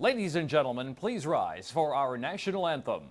Ladies and gentlemen, please rise for our national anthem.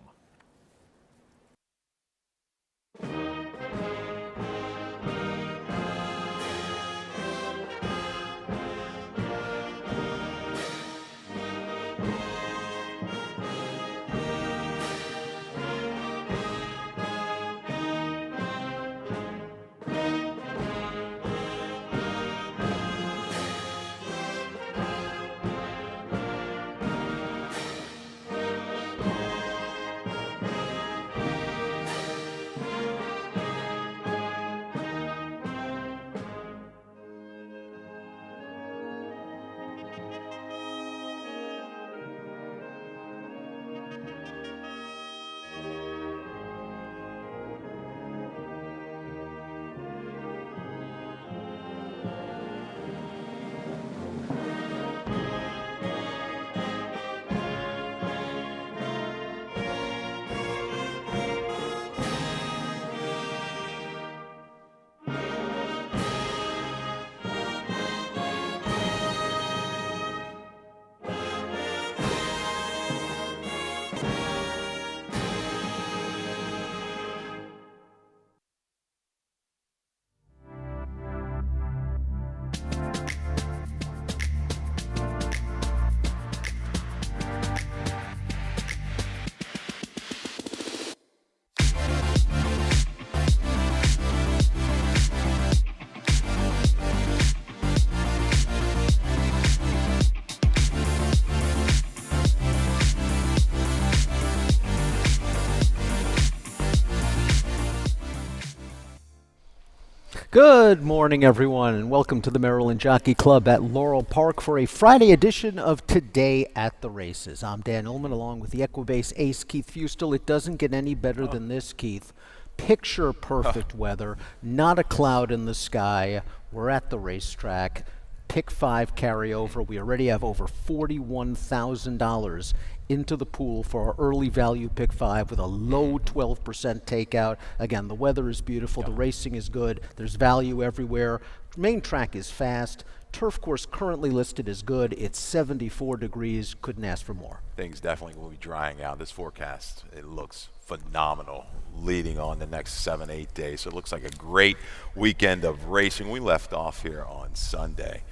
Good morning, everyone, and welcome to the Maryland Jockey Club at Laurel Park for a Friday edition of Today at the Races. I'm Dan Ullman, along with the Equibase ace, Keith Fustel. It doesn't get any better than this, Keith. Picture perfect weather, not a cloud in the sky. We're at the racetrack. Pick 5 carryover. We already have over $41,000 into the pool for our early value pick 5 with a low 12% takeout. Again, the weather is beautiful. The racing is good. There's value everywhere. Main track is fast. Turf course currently listed as good. It's 74 degrees. Couldn't ask for more. Things definitely will be drying out. This forecast, it looks phenomenal leading on the next 7-8 days. So it looks like a great weekend of racing. We left off here on Sunday.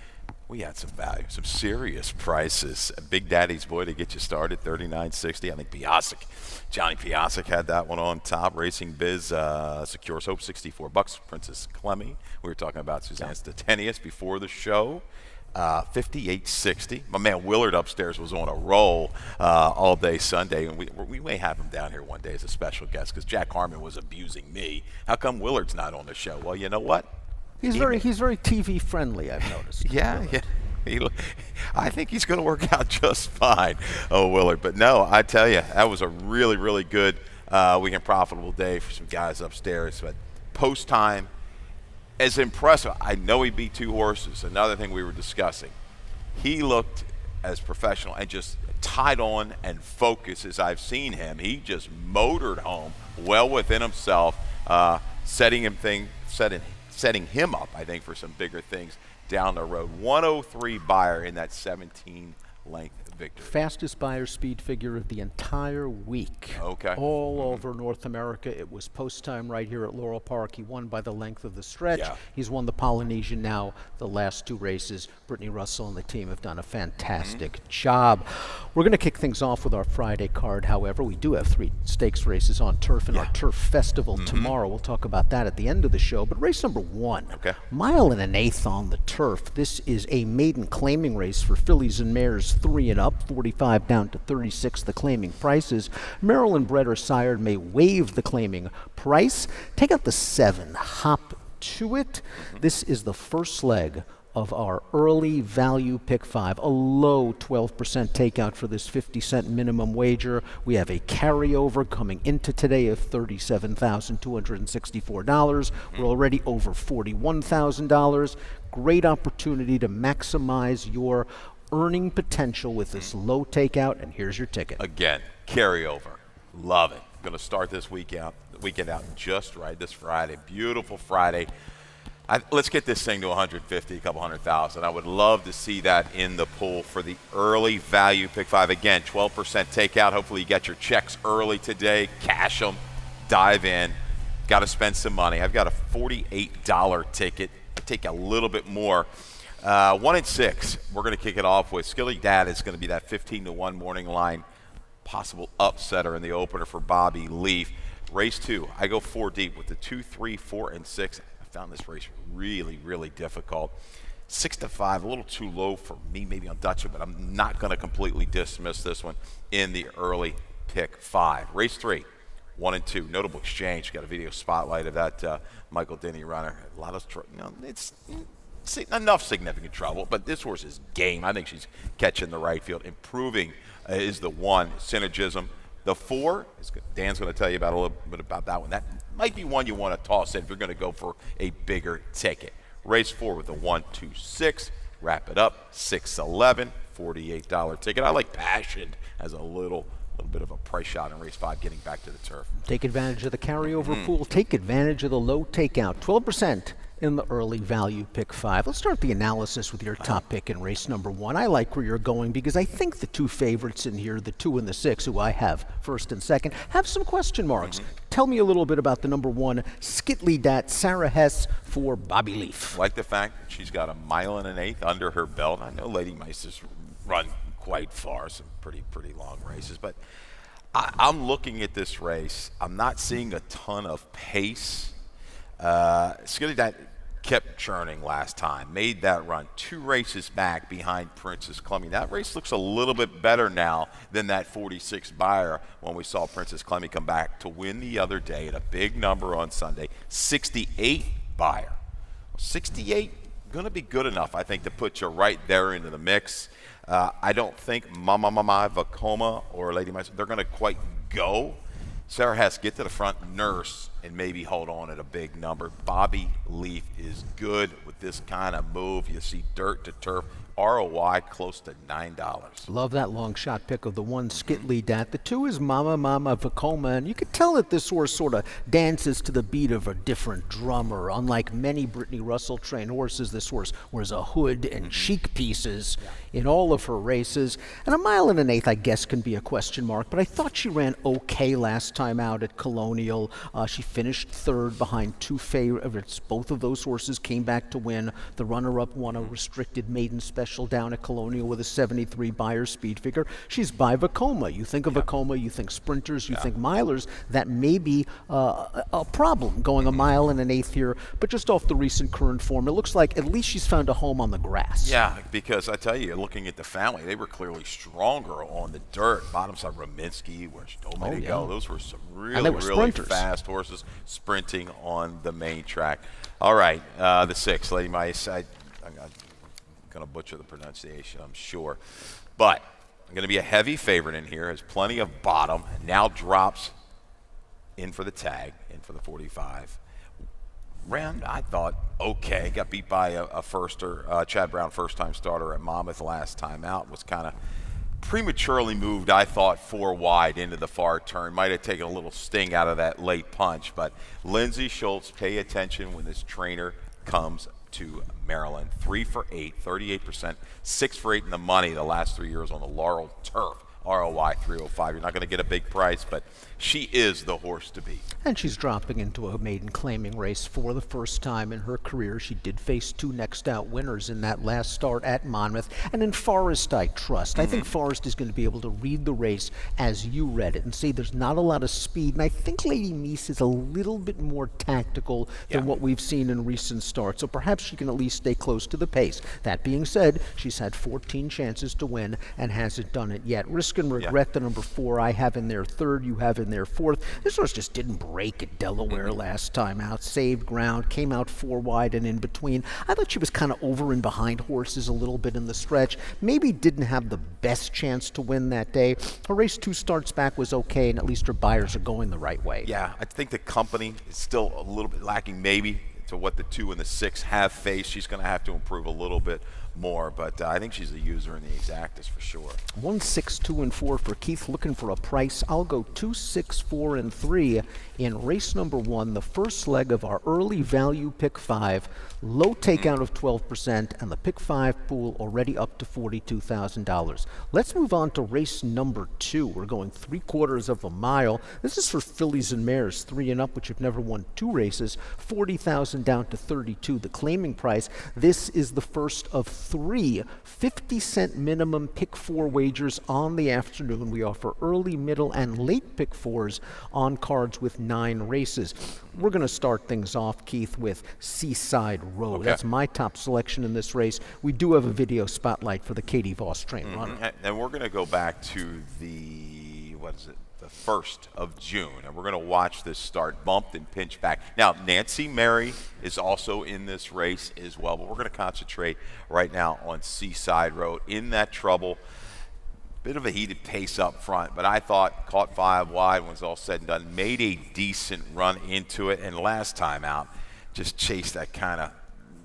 We had some value, some serious prices. Big Daddy's Boy to get you started, $39.60. I think Johnny Piasek had that one on top. Racing Biz, Secures Hope, $64. Princess Clemmy. We were talking about Suzanne Statenius before the show. $58.60. My man Willard upstairs was on a roll all day Sunday, and we may have him down here one day as a special guest because Jack Harmon was abusing me. How come Willard's not on the show? Well, you know what? He's very TV friendly, I've noticed. Yeah. I think he's going to work out just fine, Willard. But no, I tell you, that was a really, really good weekend profitable day for some guys upstairs. But post time, as impressive. I know he beat 2 horses. Another thing we were discussing, he looked as professional and just tied on and focused as I've seen him. He just motored home well within himself, setting him up, I think, for some bigger things down the road. 103 buyer in that 17-length victory. Fastest buyer speed figure of the entire week. Okay. All over North America. It was post time right here at Laurel Park. He won by the length of the stretch. Yeah. He's won the Polynesian now the last 2 races. Brittany Russell and the team have done a fantastic job. We're going to kick things off with our Friday card. However, we do have 3 stakes races on turf in our Turf Festival tomorrow. We'll talk about that at the end of the show. But race number 1, mile and an eighth on the turf. This is a maiden claiming race for fillies and mares 3 and up. 45 down to 36, the claiming prices. Maryland bred or sired may waive the claiming price. Take out the 7, hop to it. This is the first leg of our early value pick 5, a low 12% takeout for this 50-cent minimum wager. We have a carryover coming into today of $37,264. We're already over $41,000. Great opportunity to maximize your earning potential with this low takeout, and here's your ticket. Again, carryover. Love it. Going to start this weekend out just right, this Friday. Beautiful Friday. Let's get this thing to 150, a couple 100,000. I would love to see that in the pool for the early value pick 5. Again, 12% takeout. Hopefully you get your checks early today. Cash them. Dive in. Got to spend some money. I've got a $48 ticket. Take a little bit more. 1 and 6. We're going to kick it off with Skilly Dad. Is going to be that 15-1 morning line. Possible upsetter in the opener for Bobby Leaf. Race 2. I go 4 deep with the 2, 3, 4, and 6. Found this race really, really difficult. 6 to 5, a little too low for me, maybe on Dutcher, but I'm not going to completely dismiss this one in the early pick 5. Race 3, 1 and 2, notable exchange. Got a video spotlight of that Michael Denny runner. A lot of it's enough significant trouble, but this horse is game. I think she's catching the right field. Improving is the 1, Synergism. The 4, Dan's going to tell you about a little bit about that one. That might be one you want to toss in if you're going to go for a bigger ticket. Race 4 with the 1, 2, 6. Wrap it up, 6-11, $48 ticket. I like Passion as a little bit of a price shot in race 5, getting back to the turf. Take advantage of the carryover pool. Take advantage of the low takeout. 12% in the early value pick 5. Let's start the analysis with your top pick in race number 1. I like where you're going because I think the 2 favorites in here, the 2 and the 6, who I have first and second, have some question marks. Tell me a little bit about the number 1, Skitley Dat, Sarah Hess for Bobby Leaf. Like the fact that she's got 1 1/8 under her belt. I know Lady Mice's run quite far, some pretty long races, but I'm looking at this race. I'm not seeing a ton of pace. Skilly Dat kept churning last time, made that run 2 races back behind Princess Clemmy. That race looks a little bit better now than that 46 buyer when we saw Princess Clemmy come back to win the other day at a big number on Sunday. 68 buyer. 68 going to be good enough, I think, to put you right there into the mix. I don't think Mama Vacoma or Lady Mice, they're going to quite go. Sarah has to get to the front, nurse, and maybe hold on at a big number. Bobby Leaf is good with this kind of move. You see dirt to turf. ROI close to $9. Love that long shot pick of the 1, Skitley Dat. The 2 is Mama Vacoma, and you could tell that this horse sort of dances to the beat of a different drummer. Unlike many Brittany Russell trained horses, this horse wears a hood and cheek pieces in all of her races. And 1 1/8, I guess, can be a question mark, but I thought she ran okay last time out at Colonial. She finished 3rd behind 2 favorites. Both of those horses came back to win. The runner-up won a restricted maiden special down at Colonial with a 73 buyer speed figure. She's by Vacoma. You think of Vacoma, you think sprinters, you think milers. That may be a problem going 1 1/8 here, but just off the recent current form, it looks like at least she's found a home on the grass. Yeah, because I tell you, looking at the family, they were clearly stronger on the dirt. Bottom side, Rominski, where she told me to go. Those were some really fast horses sprinting on the main track. All right, the 6, Lady Mice. I'm going to butcher the pronunciation, I'm sure. But I'm going to be a heavy favorite in here. Has plenty of bottom. Now drops in for the tag, in for the 45. Ran, I thought, okay. Got beat by a firster, Chad Brown, first-time starter at Monmouth last time out. Was kind of prematurely moved, I thought, 4 wide into the far turn. Might have taken a little sting out of that late punch. But Lindsay Schultz, pay attention when this trainer comes to Maryland. 3 for 8, 38%, 6 for 8 in the money the last 3 years on the Laurel turf. ROI 305. You're not going to get a big price, but she is the horse to beat. And she's dropping into a maiden claiming race for the first time in her career. She did face 2 next out winners in that last start at Monmouth. And in Forrest, I trust. I think Forrest is going to be able to read the race as you read it and see there's not a lot of speed. And I think Lady Mies is a little bit more tactical than what we've seen in recent starts. So perhaps she can at least stay close to the pace. That being said, she's had 14 chances to win and hasn't done it yet. Risk and regret, the number 4 I have in there 3rd, you have in there 4th. This horse just didn't break at Delaware last time out. Saved ground, came out 4 wide and in between. I thought she was kind of over and behind horses a little bit in the stretch. Maybe didn't have the best chance to win that day. Her race 2 starts back was okay, and at least her buyers are going the right way. Yeah, I think the company is still a little bit lacking maybe to what the 2 and the 6 have faced. She's going to have to improve a little bit more. But I think she's a user in the exactas for sure. 1, 6, 2, and 4 for Keith, looking for a price. I'll go 2, 6, 4, and 3 in race number 1, the first leg of our early value pick 5. Low takeout of 12%, and the pick 5 pool already up to $42,000. Let's move on to race number 2. We're going 3/4 of a mile. This is for fillies and mares 3 and up, which have never won 2 races. 40,000 down to 32, the claiming price. This is the first of 3 50-cent minimum pick 4 wagers on the afternoon. We offer early, middle, and late pick 4s on cards with 9 races. We're going to start things off, Keith, with Seaside Road. Okay. That's my top selection in this race. We do have a video spotlight for the Katie Voss train runner. And we're going to go back to the, what is it, the 1st of June, and we're going to watch this start bumped and pinch back. Now, Nancy Mary is also in this race as well, but we're going to concentrate right now on Seaside Road. In that trouble, bit of a heated pace up front, but I thought caught 5 wide when it's all said and done, made a decent run into it, and last time out just chased that kind of,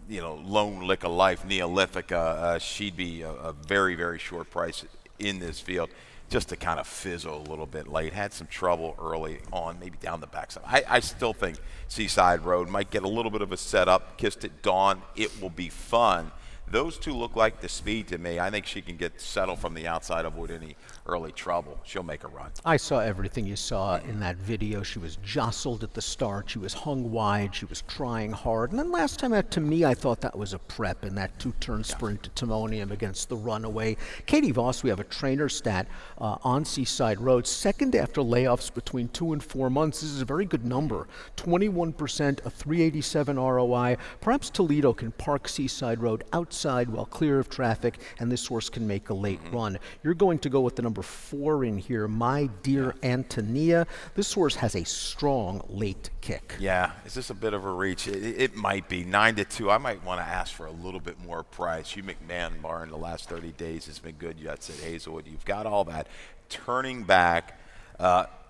lone lick of life, Neolithic. She'd be a very, very short price in this field, just to kind of fizzle a little bit late. Had some trouble early on, maybe down the backside. I still think Seaside Road might get a little bit of a setup. Kissed at Dawn, it will be fun. Those two look like the speed to me. I think she can get settled from the outside, avoid any early trouble. She'll make a run. I saw everything you saw in that video. She was jostled at the start. She was hung wide. She was trying hard. And then last time out, to me, I thought that was a prep in that 2-turn sprint to Timonium against the runaway. Katie Voss, we have a trainer stat on Seaside Road. Second after layoffs between 2 and 4 months. This is a very good number. 21%, a 387 ROI. Perhaps Toledo can park Seaside Road outside while clear of traffic, and this horse can make a late run. You're going to go with the number 4 in here, My Dear Antonia. This horse has a strong late kick. Yeah, is this a bit of a reach? It might be 9-2. I might want to ask for a little bit more price. Hugh McMahon, bar in the last 30 days, has been good. Yet at Hazelwood, you've got all that turning back.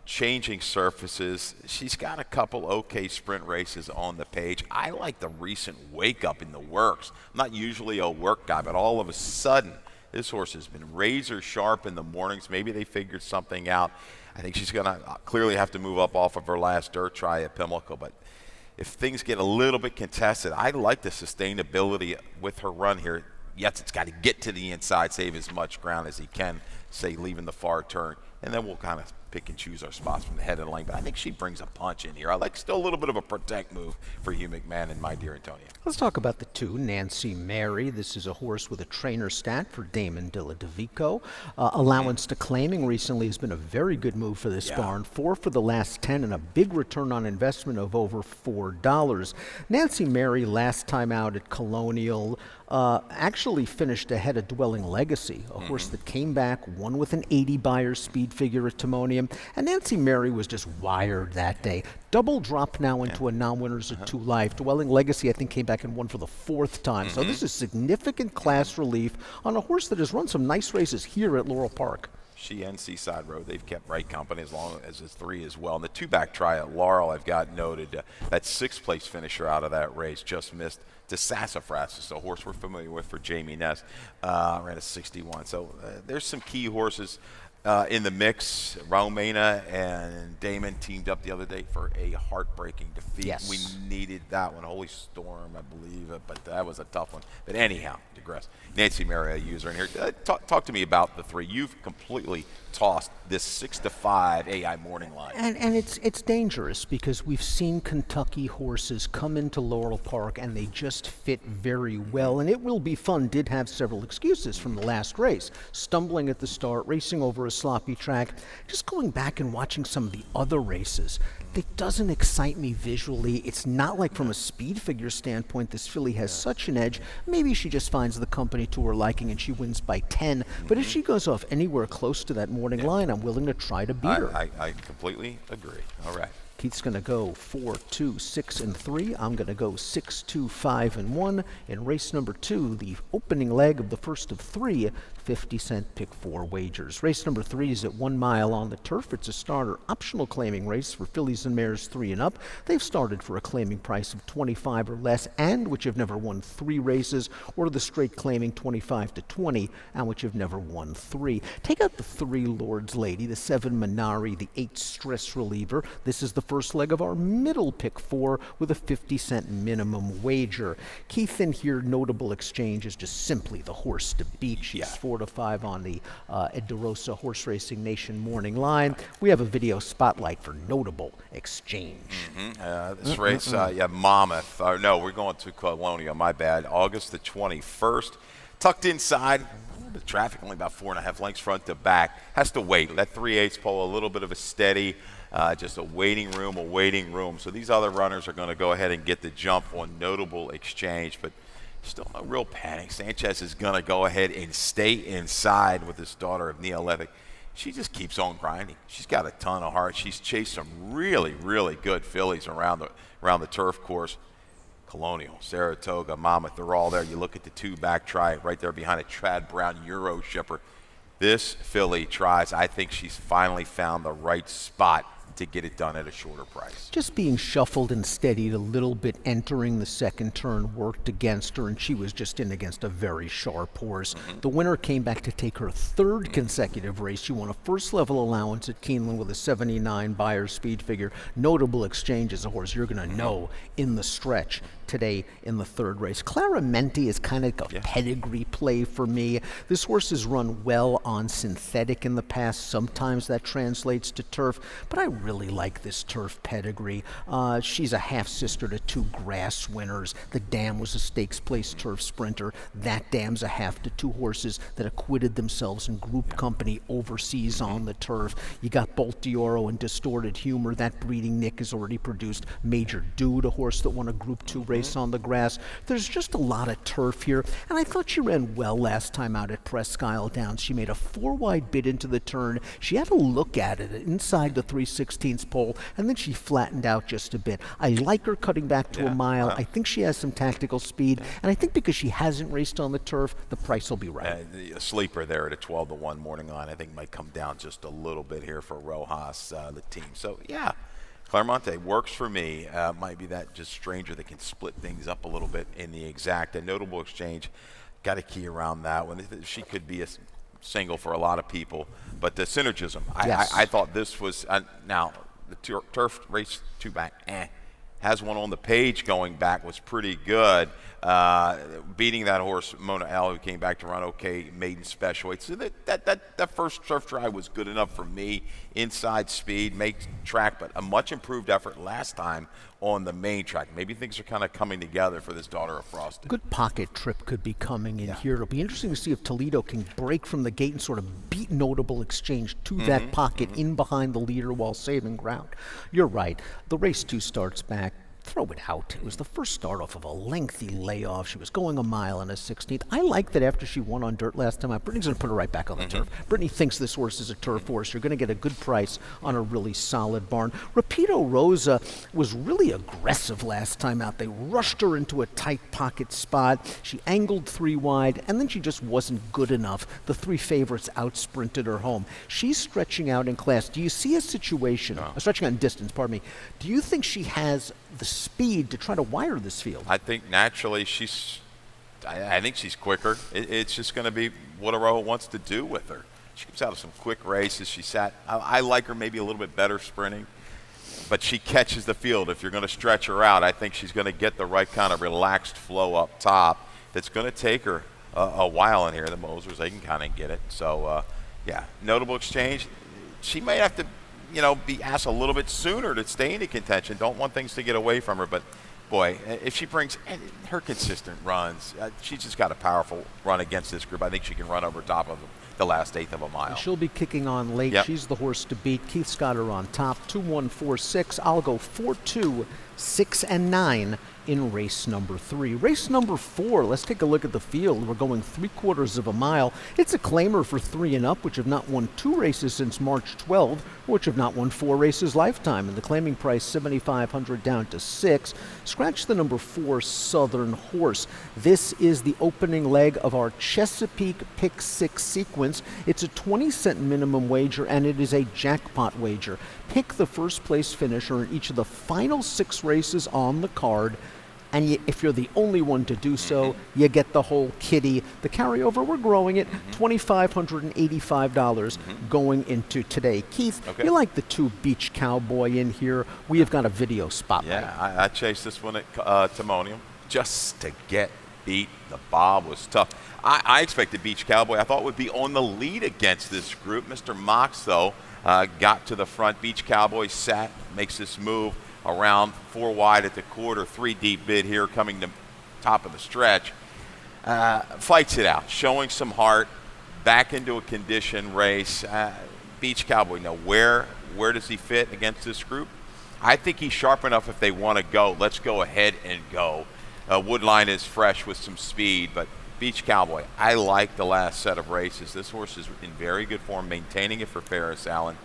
Changing surfaces. She's got a couple okay sprint races on the page. I like the recent wake up in the works. I'm not usually a work guy, but all of a sudden, this horse has been razor sharp in the mornings. Maybe they figured something out. I think she's going to clearly have to move up off of her last dirt try at Pimlico, but if things get a little bit contested, I like the sustainability with her run here. Yes, it's got to get to the inside, save as much ground as he can, say leaving the far turn, and then we'll kind of pick and choose our spots from the head of the lane. But I think she brings a punch in here. I like still a little bit of a protect move for Hugh McMahon and My Dear Antonia. Let's talk about the 2, Nancy Mary. This is a horse with a trainer stat for Damon Dilladovico. Allowance to claiming recently has been a very good move for this barn. 4 for the last 10 and a big return on investment of over $4. Nancy Mary last time out at Colonial actually finished ahead of Dwelling Legacy, a horse that came back, won with an 80 Beyer speed figure at Timonium, and Nancy Mary was just wired that day. Double drop now into a non-winners at 2 Life. Dwelling Legacy, I think, came back and won for the 4th time. So this is significant class relief on a horse that has run some nice races here at Laurel Park. She and Seaside Road, they've kept right company as long as the 3 as well. And the 2-back try at Laurel, I've got noted, that 6th place finisher out of that race just missed to Sassafras, a horse we're familiar with for Jamie Ness, ran a 61. So there's some key horses in the mix. Romana and Damon teamed up the other day for a heartbreaking defeat. Yes. We needed that one. Holy Storm, I believe it, but that was a tough one. But anyhow, digress. Nancy Mary, a user in here. Talk to me about the 3. You've completely tossed this 6-5 AI morning line. And it's dangerous because we've seen Kentucky horses come into Laurel Park and they just fit very well. And it will be fun. Did have several excuses from the last race. Stumbling at the start, racing over a sloppy track. Just going back and watching some of the other races, it doesn't excite me visually. It's not like from a speed figure standpoint this filly has such an edge. Maybe she just finds the company to her liking and she wins by 10. But if she goes off anywhere close to that morning line, I'm willing to try to beat her. I completely agree. All right. Keith's going to go 4, 2, 6, and 3. I'm going to go 6, 2, 5, and 1. In race number 2, the opening leg of the first of 3, 50-cent pick 4 wagers. Race number 3 is at 1 mile on the turf. It's a starter optional claiming race for fillies and mares 3 and up. They've started for a claiming price of 25 or less, and which have never won 3 races, or the straight claiming 25 to 20, and which have never won 3. Take out the 3 Lord's Lady, the 7 Minari, the 8 Stress Reliever. This is the first leg of our middle pick 4 with a 50-cent minimum wager. Keith, in here, notable exchange is just simply the horse to beat. She's 4 to 5 on the Ed DeRosa Horse Racing Nation morning line. We have a video spotlight for notable exchange. This race, Monmouth. No, we're going to Colonial, my bad. August the 21st. Tucked inside. The traffic only about 4.5 lengths front to back. Has to wait. Let 3/8 pole a little bit of a steady. Just a waiting room. So these other runners are going to go ahead and get the jump on notable exchange, but still no real panic. Sanchez is going to go ahead and stay inside with this daughter of Neil Levick. She just keeps on grinding. She's got a ton of heart. She's chased some really, really good fillies around the turf course. Colonial, Saratoga, Monmouth, they're all there. You look at the 2 back try right there behind it, Trad Brown, Euro Shipper. This filly tries. I think she's finally found the right spot to get it done at a shorter price. Just being shuffled and steadied a little bit entering the second turn worked against her, and she was just in against a very sharp horse. The winner came back to take her 3rd consecutive race. She won a first-level allowance at Keeneland with a 79 buyer speed figure. Notable exchange is a horse you're going to know in the stretch today in the 3rd race. Claramente is kind of a pedigree play for me. This horse has run well on synthetic in the past. Sometimes that translates to turf, but I really like this turf pedigree. She's a half-sister to 2 grass winners. The Dam was a stakes place turf sprinter. That Dam's a half to 2 horses that acquitted themselves in group company overseas on the turf. You got Bolt d'Oro and Distorted Humor. That breeding Nick has already produced Major Dude, a horse that won a Group 2 race on the grass. There's just a lot of turf here, and I thought she ran well last time out at Presque Isle Downs. She made a 4-wide bid into the turn. She had a look at it inside the 3/16 pole, and then she flattened out just a bit. I like her cutting back to a mile. I think she has some tactical speed, and I think because she hasn't raced on the turf, the price will be right. A sleeper there at a 12 to 1 morning line, I think might come down just a little bit here for Rojas, the team. So, yeah. Claramente works for me. Might be that just stranger that can split things up a little bit in the exact. A notable exchange, got a key around that one. She could be a single for a lot of people, but the synergism. I thought this was now the turf race 2 back. Has one on the page going back was pretty good. Beating that horse Mona L, who came back to run okay, maiden special weight. So that first turf try was good enough for me. Inside speed, make track, but a much improved effort last time on the main track. Maybe things are kind of coming together for this daughter of Frosty. Good pocket trip could be coming in here. It'll be interesting to see if Toledo can break from the gate and sort of beat notable exchange to that pocket in behind the leader while saving ground. You're right. The race 2 starts back. Throw it out. It was the first start off of a lengthy layoff. She was going a mile and a 16th. I like that after she won on dirt last time out, Brittany's going to put her right back on the turf. Brittany thinks this horse is a turf horse. You're going to get a good price on a really solid barn. Rapido Rosa was really aggressive last time out. They rushed her into a tight pocket spot. She angled 3 wide, and then she just wasn't good enough. The 3 favorites out-sprinted her home. She's stretching out in class. Do you see a situation, stretching out in distance, pardon me, do you think she has the speed to try to wire this field? I think naturally I think she's quicker. It's just going to be what Arojo wants to do with her. She comes out of some quick races. I like her maybe a little bit better sprinting, but she catches the field. If you're going to stretch her out, I think she's going to get the right kind of relaxed flow up top that's going to take her a while in here. The Mosers, they can kind of get it. So, notable exchange. She may have to be asked a little bit sooner to stay into contention. Don't want things to get away from her, but boy, if she brings her consistent runs, she's just got a powerful run against this group. I think she can run over top of the last 1/8 of a mile. She'll be kicking on late. She's the horse to beat. Keith's got her on top, 2-1-4-6. I'll go 4-2, 6 and 9 in race number 3. Race number 4, let's take a look at the field. We're going 3/4 of a mile. It's a claimer for 3 and up, which have not won 2 races since March 12, which have not won 4 races lifetime. And the claiming price, $7,500 down to 6. Scratch the number 4 Southern Horse. This is the opening leg of our Chesapeake Pick 6 sequence. It's a 20-cent minimum wager, and it is a jackpot wager. Pick the first place finisher in each of the final 6 races on the card, and if you're the only one to do so, you get the whole kitty. The carryover, we're growing it, $2,585 going into today. Keith, you like the 2 Beach Cowboy in here? We have got a video spotlight. Yeah, I chased this one at Timonium just to get beat. The bob was tough. I expected Beach Cowboy, I thought, would be on the lead against this group. Mr. Mox, though, got to the front. Beach Cowboy sat, makes this move around 4 wide at the quarter, 3 deep bid here coming to top of the stretch. Fights it out, showing some heart, back into a condition race. Beach Cowboy, now where does he fit against this group? I think he's sharp enough if they want to go. Let's go ahead and go. Woodline is fresh with some speed, but Beach Cowboy, I like the last set of races. This horse is in very good form, maintaining it for Ferris Allen.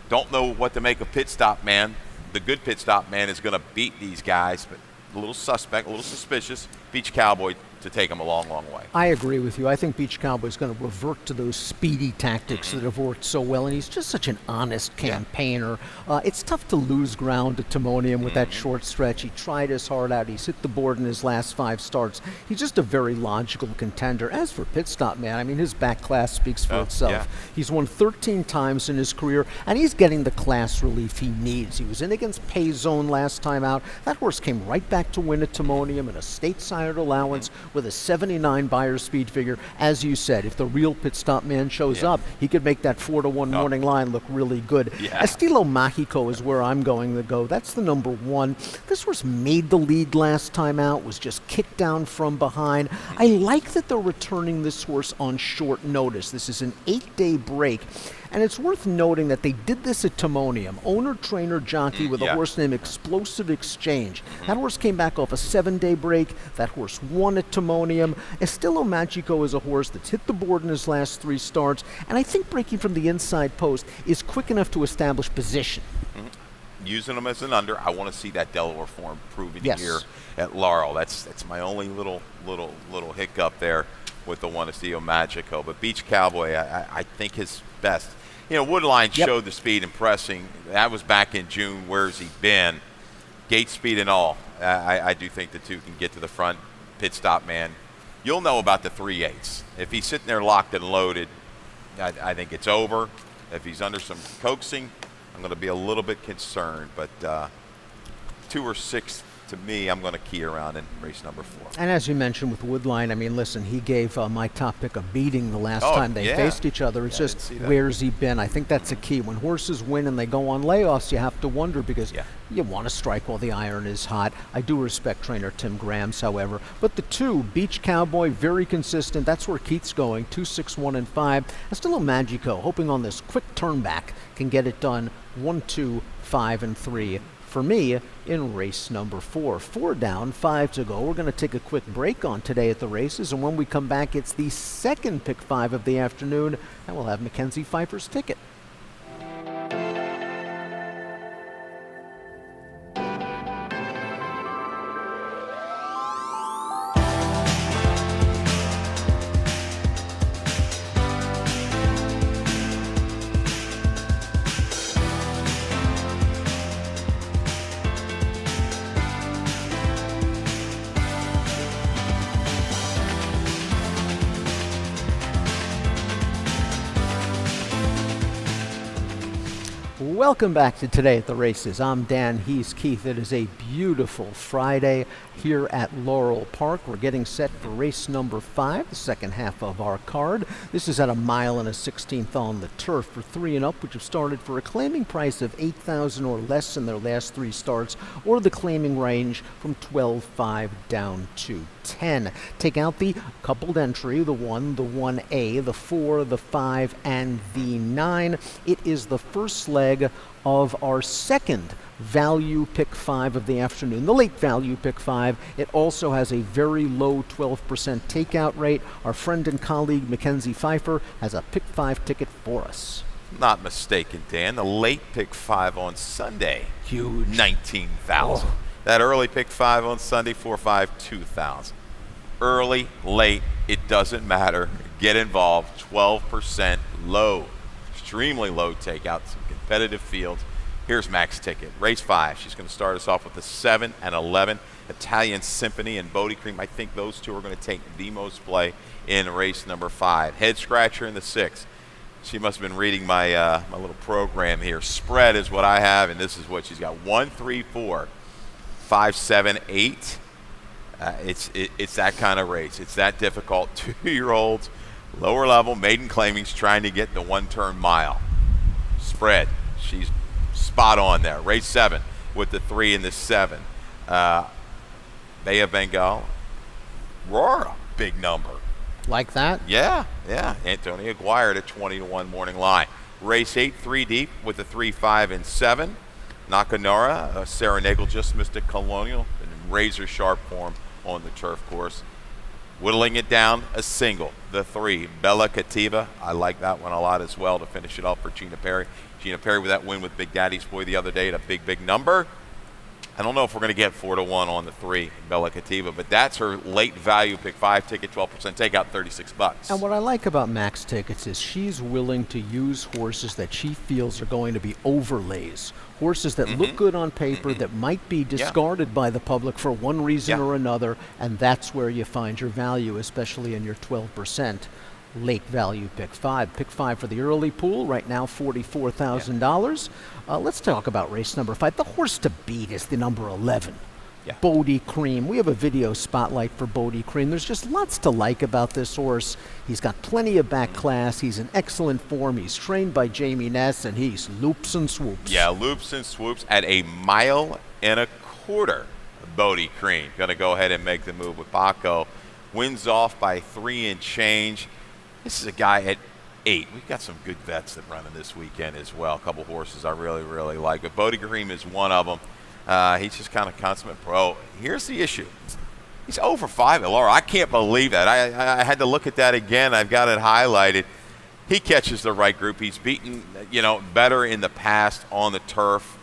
Don't know what to make of Pit Stop Man. The good Pit Stop Man is going to beat these guys, but a little suspect, a little suspicious. Beach Cowboy to take him a long, long way. I agree with you. I think Beach Cowboy is going to revert to those speedy tactics that have worked so well, and he's just such an honest campaigner. It's tough to lose ground at Timonium with that short stretch. He tried his heart out. He's hit the board in his last 5 starts. He's just a very logical contender. As for Pit Stop Man, I mean, his back class speaks for itself. He's won 13 times in his career, and he's getting the class relief he needs. He was in against Payzone last time out. That horse came right back to win at Timonium in a state-sired allowance with a 79 buyer speed figure. As you said, if the real Pit Stop Man shows up, he could make that 4-1 morning line look really good. Estilo Mágico is where I'm going to go. That's the number 1. This horse made the lead last time out, was just kicked down from behind. I like that they're returning this horse on short notice. This is an 8-day break. And it's worth noting that they did this at Timonium. Owner, trainer, jockey with a horse named Explosive Exchange. That horse came back off a 7-day break. That horse won at Timonium. Estilo Mágico is a horse that's hit the board in his last 3 starts, and I think breaking from the inside post is quick enough to establish position. Using him as an under, I want to see that Delaware form proven here at Laurel. That's my only little hiccup there with the one Estilo Mágico. But Beach Cowboy, I think his best. You know, Woodline showed the speed and pressing. That was back in June. Where's he been? Gate speed and all. I do think the 2 can get to the front. Pit Stop Man. You'll know about the 3/8. If he's sitting there locked and loaded, I think it's over. If he's under some coaxing, I'm going to be a little bit concerned. But 2 or 6, to me, I'm going to key around in race number 4. And as you mentioned with Woodline, I mean, listen, he gave my top pick a beating the last time they faced each other. It's just, where's he been? I think that's a key. When horses win and they go on layoffs, you have to wonder, because you want to strike while the iron is hot. I do respect trainer Tim Grams, however. But the 2, Beach Cowboy, very consistent. That's where Keith's going, 2, 6, 1, and 5. Estilo Mágico, hoping on this quick turn back, can get it done 1, 2, 5, and 3. For me, in race number 4. 4 down, 5 to go. We're going to take a quick break on Today at the Races, and when we come back, it's the second pick 5 of the afternoon, and we'll have Mackenzie Pfeiffer's ticket. Welcome back to Today at the Races. I'm Dan, he's Keith. It is a beautiful Friday here at Laurel Park. We're getting set for race number 5, the second half of our card. This is at 1 mile and a 16th on the turf for 3 and up, which have started for a claiming price of $8,000 or less in their last 3 starts, or the claiming range from 12.5 down to 10. Take out the coupled entry, the 1, the 1A, the 4, the 5, and the 9. It is the first leg leg of our second value pick 5 of the afternoon, the late value pick 5. It also has a very low 12% takeout rate. Our friend and colleague Mackenzie Pfeiffer has a pick 5 ticket for us. Not mistaken, Dan. The late pick 5 on Sunday. Huge. 19,000. Oh. That early pick 5 on Sunday, 4-5, 2,000. Early, late, it doesn't matter. Get involved. 12% low. Extremely low takeout. Some competitive fields. Here's Mac's ticket. Race 5. She's going to start us off with the 7 and 11. Italian Symphony and Bodie Cream. I think those two are going to take the most play in race number 5. Head scratcher in the 6. She must have been reading my my little program here. Spread is what I have, and this is what she's got. 1, 3, 4, 5, 7, 8. It's that kind of race. It's that difficult. 2-year-olds, lower level, maiden claimings, trying to get the 1-turn mile. Spread. She's spot on there. Race 7 with the 3 and the 7. Bay of Bengal. Laurel, big number. Like that? Yeah. Antonio Aguirre at 20-1 morning line. Race 8, 3 deep with the 3, 5, and 7. Nakanura, Sarah Nagel just missed a Colonial in razor sharp form on the turf course. Whittling it down, a single, the 3, Bella Cativa. I like that one a lot as well to finish it off for Gina Perry. Gina Perry with that win with Big Daddy's Boy the other day at a big number. I don't know if we're going to get 4-1 on the 3, Bella Cativa, but that's her late value pick 5 ticket, 12% takeout, $36. And what I like about Mac's tickets is she's willing to use horses that she feels are going to be overlays, horses that look good on paper, that might be discarded by the public for one reason or another, and that's where you find your value, especially in your 12% late value pick 5. Pick 5 for the early pool, right now $44,000. Let's talk about race number 5. The horse to beat is the number 11. Bodie Cream. We have a video spotlight for Bodie Cream. There's just lots to like about this horse. He's got plenty of back class. He's in excellent form. He's trained by Jamie Ness, and he's loops and swoops. Yeah, loops and swoops at 1.25 miles. Bodie Cream going to go ahead and make the move with Paco. Wins off by 3 and change. This is a guy at 8. We've got some good vets that run in this weekend as well. A couple horses I really like. But Bodie Cream is one of them. He's just kind of consummate pro. Here's the issue. He's over 5 at Laurel. I can't believe that. I had to look at that again. I've got it highlighted. He catches the right group. He's beaten, better in the past on the turf.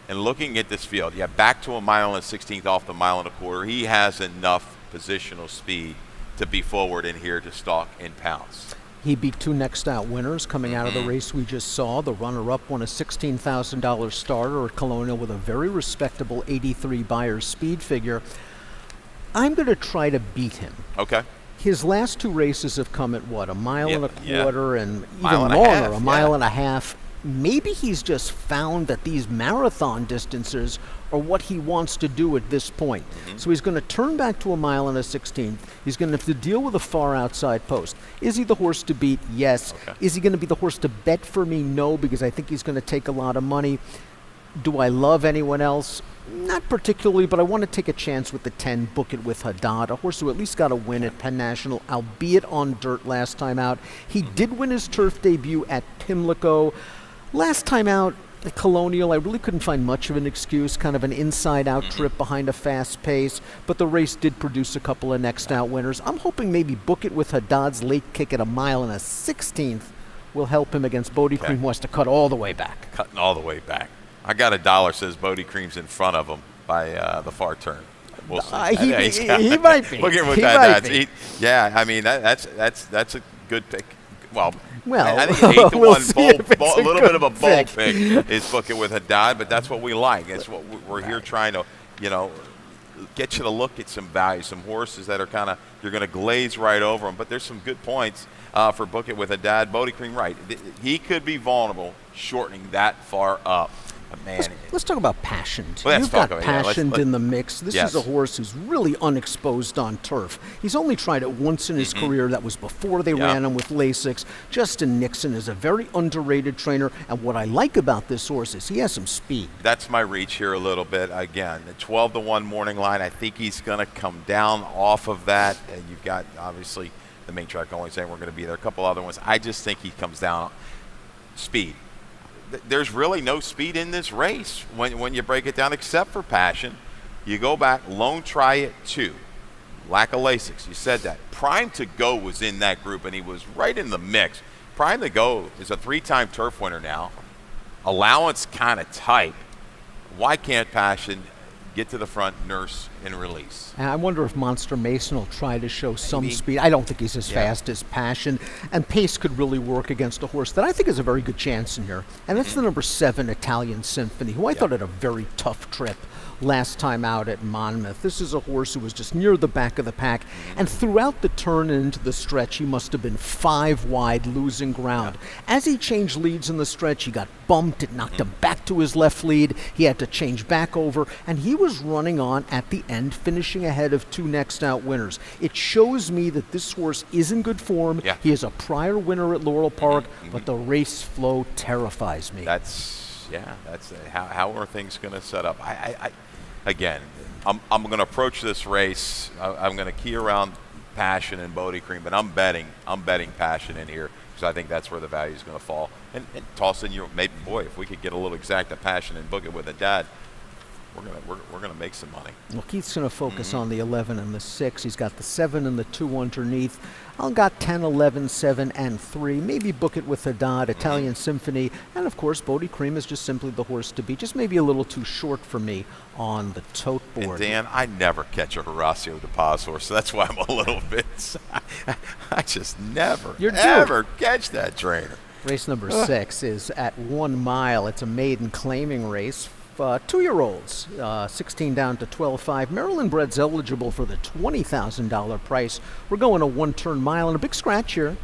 And looking at this field, back to 1 mile and 1/16 off the 1.25 miles. He has enough positional speed to be forward in here to stalk and pounce. He beat 2 next out winners coming out of the race we just saw. The runner-up won a $16,000 starter at Colonial with a very respectable 83 Buyers speed figure. I'm going to try to beat him. Okay. His last 2 races have come at what, 1.25 miles and even Mile and a longer, half, 1.5 miles. Maybe he's just found that these marathon distances are what he wants to do at this point. So he's going to turn back to 1 mile and 1/16. He's going to have to deal with a far outside post. Is he the horse to beat? Yes. Okay. Is he going to be the horse to bet for me? No, because I think he's going to take a lot of money. Do I love anyone else? Not particularly, but I want to take a chance with the 10, Book It with Haddad, a horse who at least got a win at Penn National, albeit on dirt last time out. He did win his turf debut at Pimlico. Last time out at Colonial, I really couldn't find much of an excuse, kind of an inside-out trip behind a fast pace, but the race did produce a couple of next-out winners. I'm hoping maybe Book It with Haddad's late kick at 1 mile and 1/16 will help him against Bodie Cream, who wants to cut all the way back. Cutting all the way back. I got $1 says Bodie Cream's in front of him by the far turn. We'll see. He might be. Look at what He that might be. I mean, that's a good pick. Well, Well, I think an 8 to we'll 1 see bold, if it's a a little good bit of a bold pick. pick is Book It with Haddad, but that's what we like. That's what we're here trying to, get you to look at some value, some horses that are kind of, you're going to glaze right over them. But there's some good points for Book It with Haddad. Bodie Cream, right. He could be vulnerable shortening that far up. But man, Let's talk about Passion. Well, You've got Passion in the mix. This Yes. is a horse who's really unexposed on turf. He's only tried it once in his career. That was before they ran him with Lasix. Justin Nixon is a very underrated trainer, and what I like about this horse is he has some speed. that's my reach here a little bit. Again, the 12 to 1 morning line, I think he's going to come down off of that. And you've got, obviously, the main track only saying we're going to be there. A couple other ones. I just think he comes down speed. there's really no speed in this race when you break it down except for passion. You go back, Lone Try It 2. Lack of Lasix, you said that. Prime to Go was in that group, and he was right in the mix. Prime to Go is a 3-time turf winner now. Allowance kind of tight. Why can't Passion get to the front, nurse, and release? And I wonder if Monster Mason will try to show some Maybe. speed. I don't think he's as fast as Passion, and pace could really work against a horse that I think has a very good chance in here. And that's the number 7 Italian Symphony, who I thought had a very tough trip last time out at Monmouth. This is a horse who was just near the back of the pack, and throughout the turn and into the stretch, he must have been 5 wide, losing ground. As he changed leads in the stretch, he got bumped. It knocked him back to his left lead. He had to change back over, and he was running on at the end, finishing ahead of 2 next out winners. It shows me that this horse is in good form. Yeah. He is a prior winner at Laurel Park, but the race flow terrifies me. That's how are things going to set up? Again, I'm going to approach this race. I'm going to key around Passion and Bodie Cream, but I'm betting Passion in here because I think that's where the value is going to fall. And toss in maybe, boy, if we could get a little exact of Passion and book it with a dad, we're gonna make some money. Well, Keith's going to focus on the 11 and the 6. He's got the 7 and the 2 underneath. I'll got 10, 11, 7, and 3. Maybe book it with a dot, Italian Symphony. And, of course, Bodie Cream is just simply the horse to beat. Just maybe a little too short for me on the tote board. And, Dan, I never catch a Horacio de Paz horse, so that's why I'm a little bit I just never, ever catch that trainer. Race number 6 is at 1 mile. It's a maiden claiming race. 2-year-olds, 16 down to 12.5. Maryland bred's eligible for the $20,000 price. We're going a 1-turn mile and a big scratch here.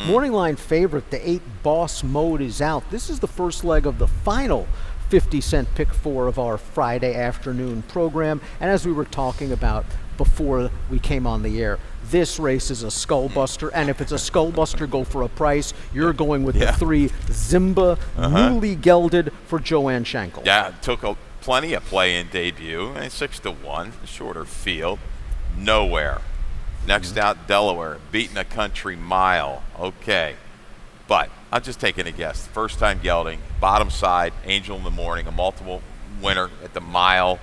Morning line favorite, the 8 Boss Mode is out. This is the first leg of the final 50-cent pick 4 of our Friday afternoon program. And as we were talking about before we came on the air, this race is a skullbuster, and if it's a skullbuster, go for a price. You're going with the 3 Zimba, newly gelded for Joanne Schenkel. Yeah, took plenty of play in debut. 6-1, shorter field, nowhere. Next out, Delaware, beating a country mile. Okay, but I'm just taking a guess. First time gelding, bottom side, Angel in the Morning, a multiple winner at the mile.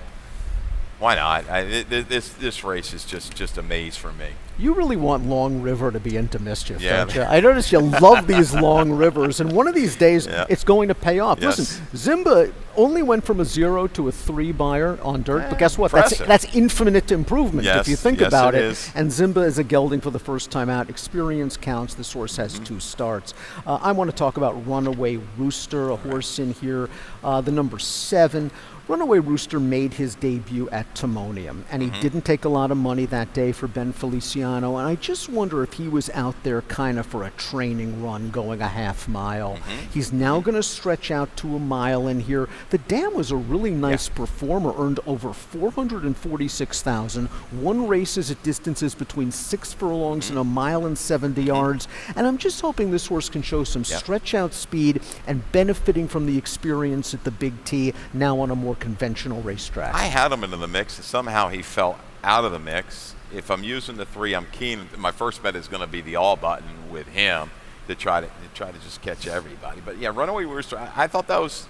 Why not? This race is just a maze for me. You really want Long River to be into mischief, don't you? I notice you love these long rivers, and one of these days it's going to pay off. Yes. Listen, Zimba only went from a 0 to a 3 buyer on dirt, but guess what? That's infinite improvement if you think about it. Is. And Zimba is a gelding for the first time out. Experience counts. This horse has 2 starts. I want to talk about Runaway Rooster, a horse in here, the number 7. Runaway Rooster made his debut at Timonium, and he didn't take a lot of money that day for Ben Feliciano, and I just wonder if he was out there kind of for a training run going a half mile. He's now going to stretch out to a mile in here. The Dam was a really nice performer, earned over $446,000, won races at distances between 6 furlongs and a mile and 70 yards, and I'm just hoping this horse can show some stretch out speed and benefiting from the experience at the Big T, now on a more conventional racetrack. I had him into the mix, and somehow he fell out of the mix. If I'm using the 3, I'm keen. My first bet is going to be the all button with him to try to just catch everybody. But yeah, Runaway Rooster, I thought that was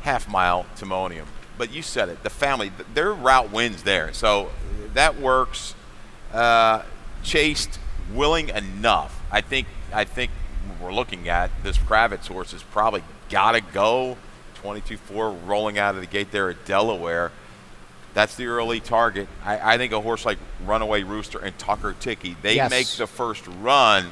half mile Timonium. But you said it, the family, their route wins there, so that works. Chased, willing enough. I think we're looking at this Kravitz horse has probably got to go. 22-4 rolling out of the gate there at Delaware. That's the early target. I think a horse like Runaway Rooster and Tucker Ticky, they make the first run,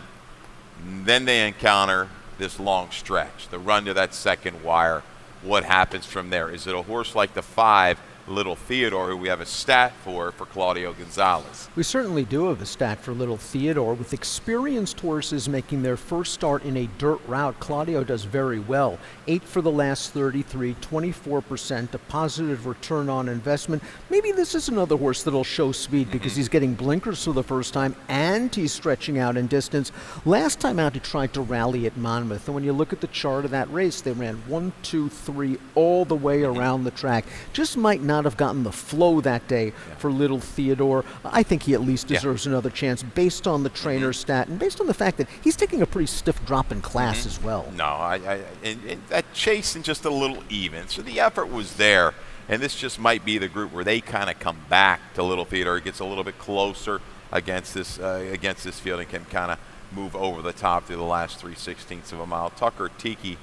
then they encounter this long stretch, the run to that second wire. What happens from there? Is it a horse like the 5, Little Theodore, who we have a stat for Claudio Gonzalez? We certainly do have a stat for Little Theodore. With experienced horses making their first start in a dirt route, Claudio does very well. 8 for the last 33, 24%, a positive return on investment. Maybe this is another horse that'll show speed because he's getting blinkers for the first time and he's stretching out in distance. Last time out, he tried to rally at Monmouth, and when you look at the chart of that race, they ran 1, 2, 3 all the way around the track. Just might not not have gotten the flow that day for Little Theodore. I think he at least deserves another chance based on the trainer stat and based on the fact that he's taking a pretty stiff drop in class as well. No, and that chasing just a little even. So the effort was there, and this just might be the group where they kind of come back to Little Theodore. He gets a little bit closer against this field and can kind of move over the top through the last 3/16 of a mile. Tucker Tiki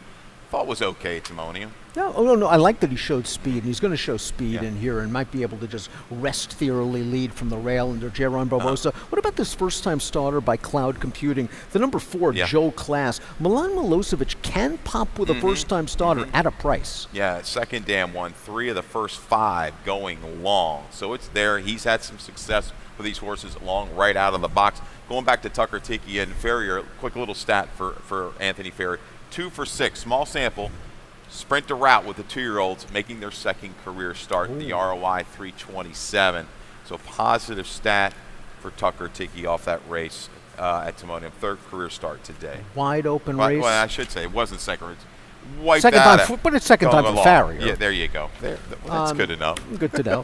thought was okay at Timonium. No, I like that he showed speed, and he's going to show speed in here and might be able to just rest theorily lead from the rail into Jaron Barbosa. What about this first-time starter by Cloud Computing, the number 4, Joe Class? Milan Milosevic can pop with a first-time starter at a price. Yeah, second dam won 3 of the first 5 going long, so it's there. He's had some success with these horses long right out of the box. Going back to Tucker Tiki and Ferrier, quick little stat for Anthony Ferrier. 2 for 6, small sample, sprint to route with the 2-year-olds making their second career start. The ROI 327. So positive stat for Tucker Tiki off that race at Timonium. 3rd career start today. Wide open race. Well, I should say it wasn't second. Wipe second that time, but it's second time for Farrier. Yeah, there you go. That's good enough. Good to know.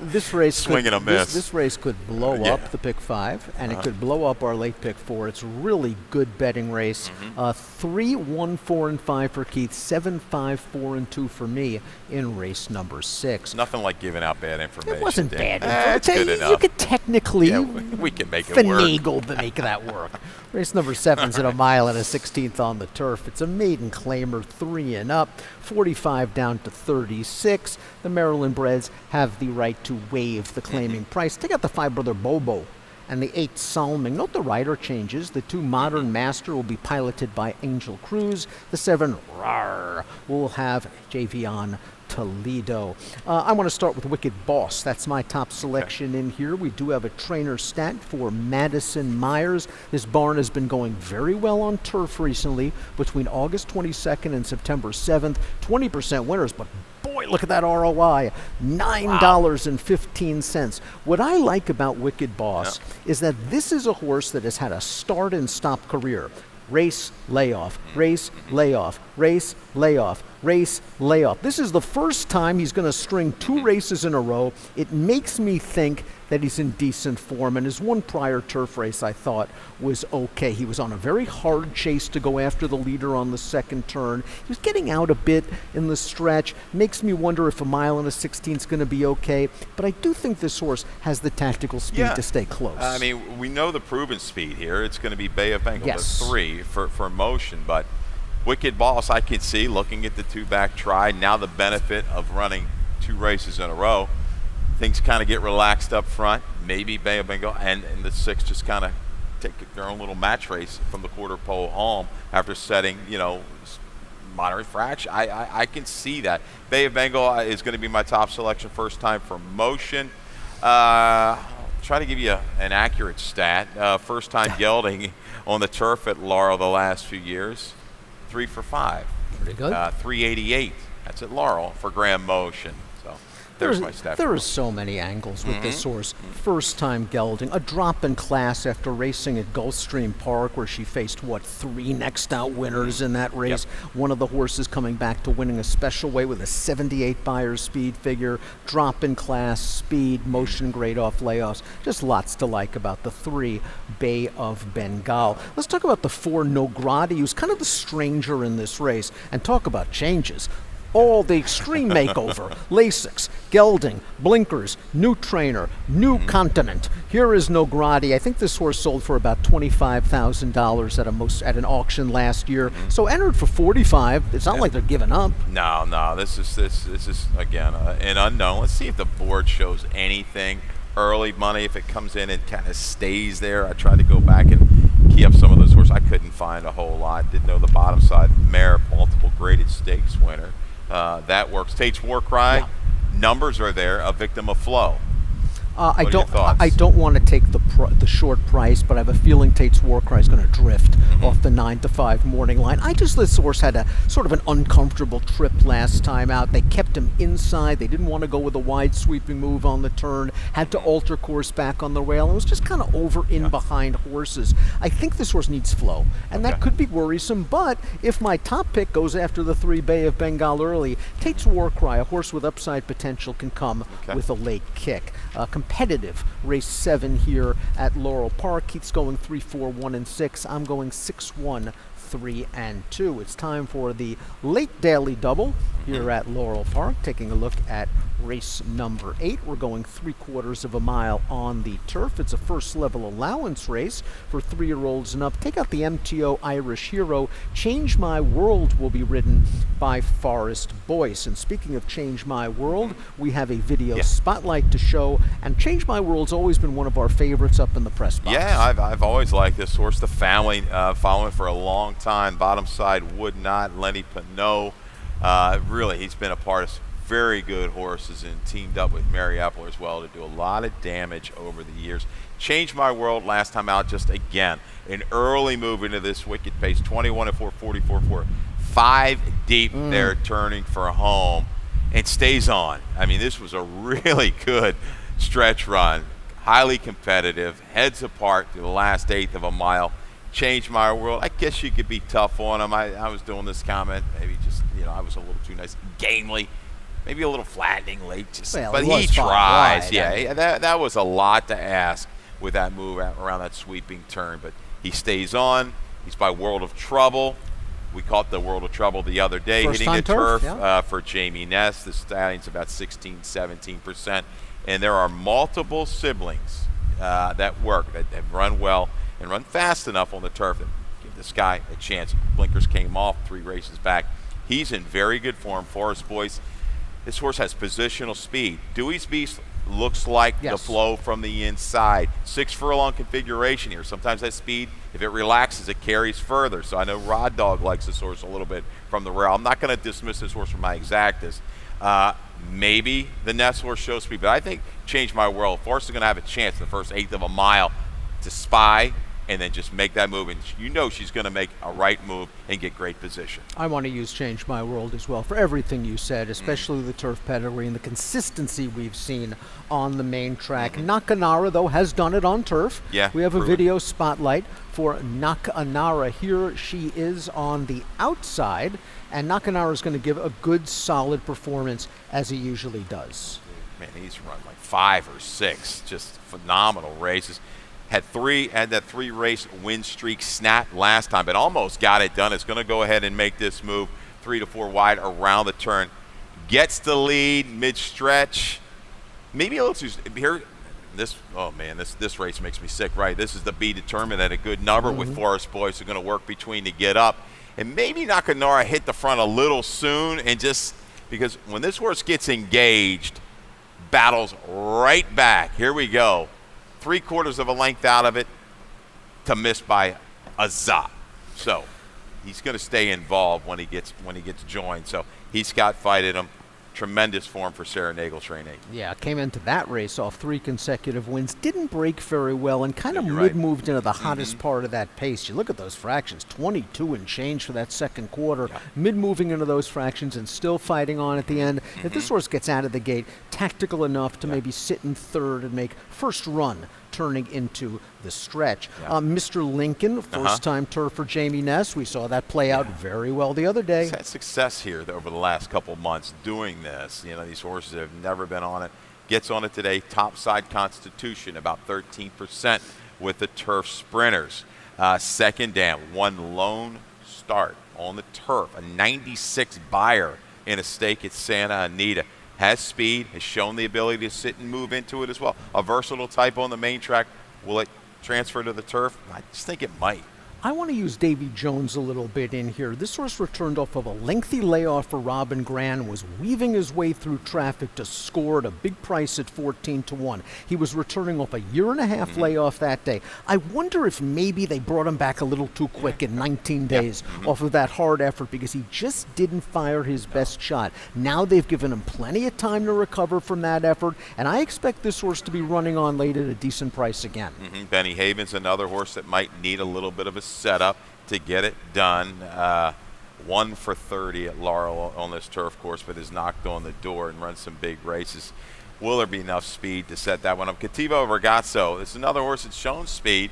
This race swing and a miss. This race could blow up the pick 5, and it could blow up our late pick 4. It's a really good betting race. 3, 1, 4, and 5 for Keith. 7, 5, 4, and 2 for me in race number 6. Nothing like giving out bad information. It wasn't Dan. bad. It's good enough. You could technically we can make it work. finagle to make that work. Race number 7's at a mile and a 16th on the turf. It's a maiden claimer, 3 and up, 45 down to 36. The Maryland breds have the right to waive the claiming price. Take out the 5 Brother Bobo and the 8 Salming. Note the rider changes. The 2 Modern Master will be piloted by Angel Cruz. The 7 Rar will have Javion Toledo. I want to start with Wicked Boss. That's my top selection in here. We do have a trainer stat for Madison Myers. This barn has been going very well on turf recently between August 22nd and September 7th. 20% winners, but boy, look at that ROI. $9.15. What I like about Wicked Boss is that this is a horse that has had a start and stop career. Race, layoff, race, layoff, race, layoff, race, layoff. This is the first time he's going to string 2 races in a row. It makes me think that he's in decent form, and his one prior turf race I thought was okay. He was on a very hard chase to go after the leader on the second turn. He was getting out a bit in the stretch. Makes me wonder if a mile and a 16 is going to be okay, but I do think this horse has the tactical speed to stay close. I mean, we know the proven speed here. It's going to be Bay of Bengal, the 3 for motion, but Wicked Boss, I can see, looking at the 2-back try, now the benefit of running 2 races in a row. Things kind of get relaxed up front. Maybe Bay of Bengal and the 6 just kind of take their own little match race from the quarter pole home after setting, moderate fraction. I can see that. Bay of Bengal is going to be my top selection, first time for motion. Try to give you an accurate stat. First time gelding on the turf at Laurel the last few years. 3 for 5. Pretty good. 388. That's at Laurel for Graham Motion. So there's my stat. There are so many angles with this horse. First time gelding, a drop in class after racing at Gulfstream Park, where she faced 3 next out winners in that race. One of the horses coming back to winning a special weight with a 78 Beyer speed figure. Drop in class, speed, motion grade off layoffs. Just lots to like about the 3 Bay of Bengal. Let's talk about the 4 Nograti, who's kind of the stranger in this race, and talk about changes. All the extreme makeover, Lasix, gelding, blinkers, new trainer, new continent. Here is Nograti. I think this horse sold for about $25,000 at an auction last year. So entered for $45,000. It's not like they're giving up. No. This is again an unknown. Let's see if the board shows anything early money. If it comes in and kind of stays there. I tried to go back and key up some of those horses. I couldn't find a whole lot. Didn't know the bottom side. Mare, multiple graded stakes winner. That works. Tate's War Cry, numbers are there, a victim of flow. What are your thoughts? I don't want to take the short price, but I have a feeling Tate's Warcry is going to drift off the 9-5 morning line. This horse had a sort of an uncomfortable trip last time out. They kept him inside. They didn't want to go with a wide sweeping move on the turn. Had to alter course back on the rail. It was just kind of over in behind horses. I think this horse needs flow, and that could be worrisome. But if my top pick goes after the 3 Bay of Bengal early, Tate's Warcry, a horse with upside potential, can come with a late kick. Competitive race 7 here at Laurel Park. Keith's going 3, 4, 1, and 6. I'm going 6, 1, 3, and 2. It's time for the late daily double here at Laurel Park. Taking a look at race number 8. We're going 3/4 of a mile on the turf. It's a first level allowance race for 3-year-olds and up. Take out the MTO Irish Hero. Change My World will be ridden by Forrest Boyce. And speaking of Change My World, we have a video spotlight to show. And Change My World's always been one of our favorites up in the press box. Yeah, I've always liked this horse. The family following for a long time. Bottom side would not. Lenny Pinot. Really, he's been a part of very good horses and teamed up with Mary Apple as well to do a lot of damage over the years. Changed My World last time out, just again an early move into this wicked pace. 21-4, 44-4, 5 deep there, turning for home, and stays on. I mean, this was a really good stretch run, highly competitive, heads apart through the last 1/8 of a mile. Changed My World. I guess you could be tough on him. I was doing this comment, maybe just, I was a little too nice, gamely. Maybe a little flattening late, but he tries. That was a lot to ask with that move around that sweeping turn. But he stays on. He's by World of Trouble. We caught the World of Trouble the other day, hitting the turf for Jamie Ness. The stallion's about 16-17%. And there are multiple siblings that work, that have run well and run fast enough on the turf to give this guy a chance. Blinkers came off 3 races back. He's in very good form. Forrest Boyce. This horse has positional speed. Dewey's Beast looks like the flow from the inside. 6 furlong configuration here. Sometimes that speed, if it relaxes, it carries further. So I know Rod Dog likes this horse a little bit from the rail. I'm not going to dismiss this horse from my exactas. Maybe the Ness horse shows speed, but I think Change My World. Forrest is going to have a chance in the first 1/8 of a mile to spy and then just make that move. And she's going to make a right move and get great position. I want to use Change My World as well for everything you said, especially the turf pedigree and the consistency we've seen on the main track. Nakanara, though, has done it on turf. Yeah, we have a video spotlight for Nakanara. Here she is on the outside, and Nakanara is going to give a good, solid performance as he usually does. Man, he's run like 5 or 6 just phenomenal races. Had that 3-race win streak snapped last time, but almost got it done. It's going to go ahead and make this move 3 to 4 wide around the turn. Gets the lead mid-stretch. Maybe a little too here. This race makes me sick. Right, this is the Be Determined at a good number with Forrest Boyce, who are going to work between to get up, and maybe Nakanara hit the front a little soon, and just because when this horse gets engaged, battles right back. Here we go. 3/4 of a length out of it to miss by a zop. So he's going to stay involved when he gets joined. So he's got fight in him. Tremendous form for Sarah Nagel Trainee. Yeah, came into that race off 3 consecutive wins. Didn't break very well and kind of mid-moved into the hottest part of that pace. You look at those fractions, 22 and change for that second quarter. Mid-moving into those fractions and still fighting on at the end. If this horse gets out of the gate, tactical enough to maybe sit in third and make first run turning into the stretch. Mr. Lincoln, first-time turf for Jamie Ness. We saw that play out very well the other day. He's had success here over the last couple of months doing this. These horses have never been on it. Gets on it today. Topside Constitution, about 13% with the turf sprinters. Second down, 1 lone start on the turf. A 96 buyer in a stake at Santa Anita. Has speed, has shown the ability to sit and move into it as well. A versatile type on the main track. Will it transfer to the turf? I just think it might. I want to use Davy Jones a little bit in here. This horse returned off of a lengthy layoff for Robin Gran, was weaving his way through traffic to score at a big price at 14-1. He was returning off a year-and-a-half layoff that day. I wonder if maybe they brought him back a little too quick in 19 days off of that hard effort because he just didn't fire his best shot. Now they've given him plenty of time to recover from that effort, and I expect this horse to be running on late at a decent price again. Benny Haven's another horse that might need a little bit of a setup to get it done. 1 for 30 at Laurel on this turf course, but has knocked on the door and run some big races. Will there be enough speed to set that one up? Cativo Ragazzo, it's another horse that's shown speed.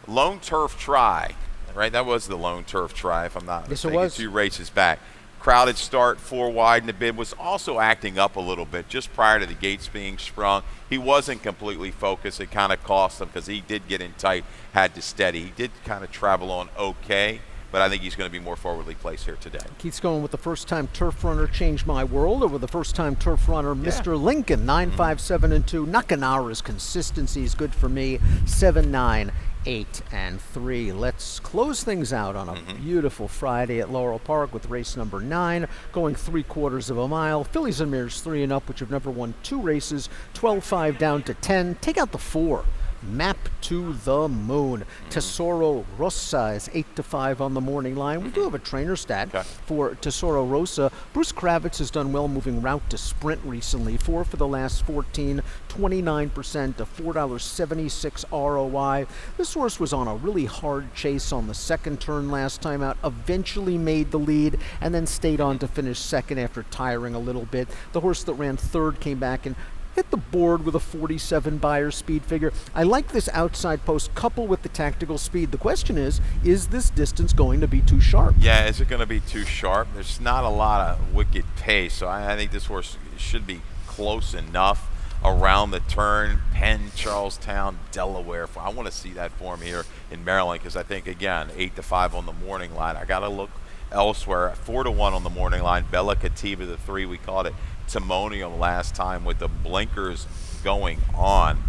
Lone Turf Try, right? That was the Lone Turf Try, if I'm not mistaken. Yes, it was. 2 races back. Crowded start, 4 wide in the bid, was also acting up a little bit just prior to the gates being sprung. He wasn't completely focused. It kind of cost him because he did get in tight, had to steady. He did kind of travel on okay, but I think he's going to be more forwardly placed here today. Keith's going with the first-time turf runner Change My World, or with the first-time turf runner Mr. Lincoln, 9-5-7-2. Nakanara's consistency is good for me, 7-9. 8 and 3. Let's close things out on a beautiful Friday at Laurel Park with race number 9, going 3/4 of a mile. Fillies and Mares 3 and up, which have never won 2 races, 12-5 down to 10. Take out the 4. Map to the Moon. Tesoro Rossa is 8-5 on the morning line. We do have a trainer stat for Tesoro Rossa. Bruce Kravitz has done well moving route to sprint recently. 4 for the last 14, 29%, a $4.76 ROI. This horse was on a really hard chase on the second turn last time out, eventually made the lead, and then stayed on to finish second after tiring a little bit. The horse that ran third came back and hit the board with a 47 buyer speed figure. I like this outside post coupled with the tactical speed. The question is this distance going to be too sharp? Yeah, is it going to be too sharp? There's not a lot of wicked pace, so I think this horse should be close enough around the turn. Penn, Charlestown, Delaware. I want to see that form here in Maryland because I think, again, 8-5 on the morning line. I got to look elsewhere. 4-1 on the morning line. Bella Cativa, the 3, we called it Timonium last time with the blinkers going on.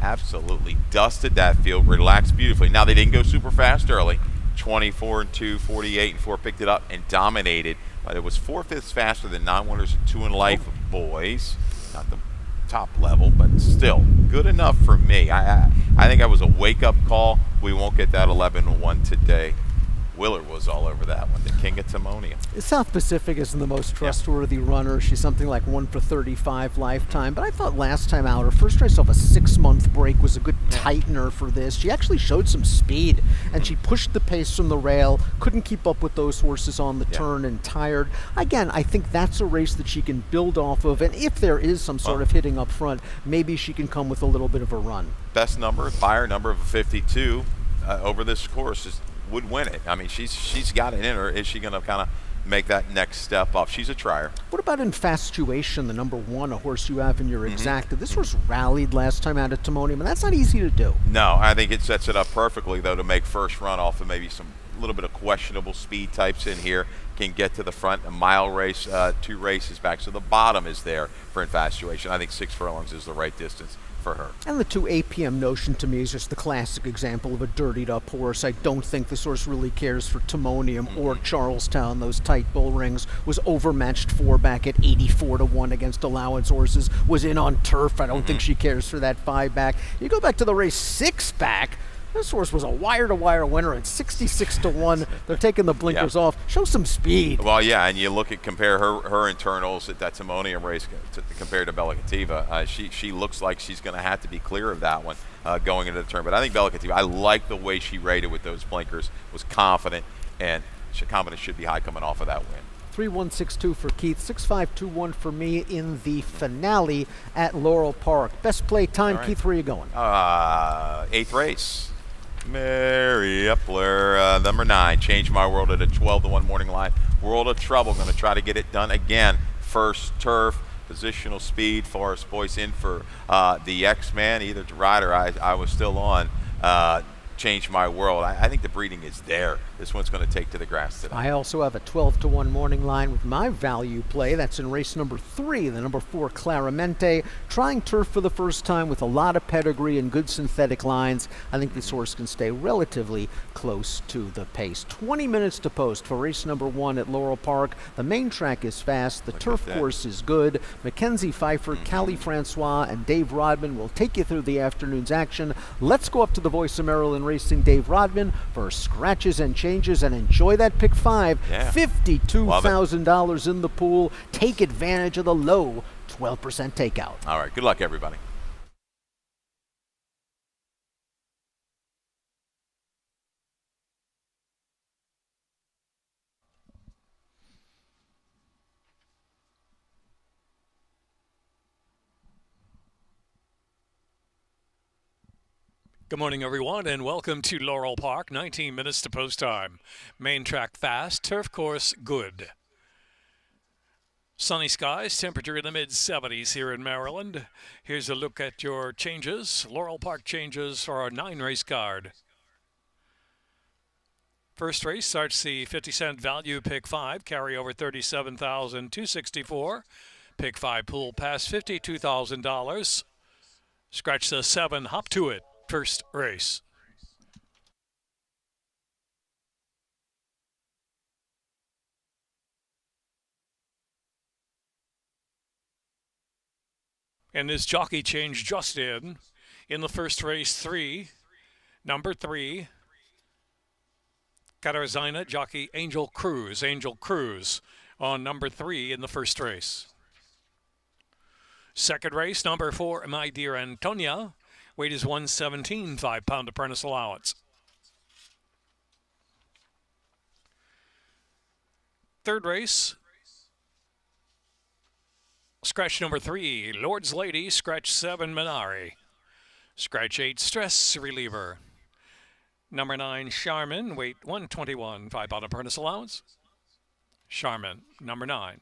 Absolutely dusted that field, relaxed beautifully. Now, they didn't go super fast early. 24-2, 48-4, picked it up and dominated. But it was 4/5 faster than 9-1ers and 2 in Life boys. Not the top level, but still good enough for me. I think that was a wake-up call. We won't get that 11-1 today. Willard was all over that one, the king of Timonium. South Pacific isn't the most trustworthy runner. She's something like 1 for 35 lifetime. But I thought last time out, her first race off a 6-month break was a good tightener for this. She actually showed some speed, and she pushed the pace from the rail, couldn't keep up with those horses on the turn and tired. Again, I think that's a race that she can build off of, and if there is some sort of hitting up front, maybe she can come with a little bit of a run. Best number, buyer number of 52 over this course would win it. I mean, she's got it in her. Is she going to kind of make that next step up? She's a trier. What about Infatuation, the number 1, a horse you have in your exacta? This horse rallied last time out at Timonium, and that's not easy to do. No, I think it sets it up perfectly, though, to make first run off of maybe some little bit of questionable speed types in here. Can get to the front, a mile race, 2 races back. So the bottom is there for Infatuation. I think 6 furlongs is the right distance for her. And the 2 APM Notion to me is just the classic example of a dirtied up horse. I don't think this horse really cares for Timonium or Charlestown. Those tight bull rings. Was overmatched 4 back at 84-1 against allowance horses. Was in on turf. I don't think she cares for that 5 back. You go back to the race 6 back. This horse was a wire-to-wire winner at 66-1. They're taking the blinkers off. Show some speed. Well, yeah, and you compare her internals at that Timonium race compared to Bella Cativa. She looks like she's going to have to be clear of that one going into the turn. But I think Bella Cativa, I like the way she rated with those blinkers, was confident, and confidence should be high coming off of that win. 3162 for Keith, 6521 for me in the finale at Laurel Park. Best play time, Keith, where are you going? 8th race. Mary Epler, number 9, Change My World at a 12-1 morning line. World of Trouble, going to try to get it done again. First turf, positional speed. Forrest Boyce in for the X-Man, either to ride or I was still on. changed my world. I think the breeding is there. This one's going to take to the grass today. I also have a 12-1 morning line with my value play. That's in race number 3, the number 4 Claramente, trying turf for the first time with a lot of pedigree and good synthetic lines. I think this horse can stay relatively close to the pace. 20 minutes to post for race number 1 at Laurel Park. The main track is fast. The turf course is good. Mackenzie Pfeiffer, Callie Francois, and Dave Rodman will take you through the afternoon's action. Let's go up to the voice of Maryland Racing, Dave Rodman, for scratches and changes, and enjoy that pick 5. Yeah. $52,000 in the pool. Take advantage of the low 12% takeout. All right. Good luck, everybody. Good morning, everyone, and welcome to Laurel Park. 19 minutes to post time. Main track fast, turf course good. Sunny skies, temperature in the mid-70s here in Maryland. Here's a look at your changes. Laurel Park changes for our 9-race card. First race starts the 50-cent value pick 5, carry over $37,264. Pick 5 pool past $52,000. Scratch the 7, hop to it. First race. And this jockey change just in the first race 3, number 3, Catarzina, jockey Angel Cruz on number 3 in the first race. Second race, number 4, My Dear Antonia. Weight is 117, 5-pound apprentice allowance. Third race, scratch number 3, Lord's Lady, scratch 7, Minari. Scratch 8, Stress Reliever. Number 9, Charmin, weight 121, 5-pound apprentice allowance. Charmin, number 9.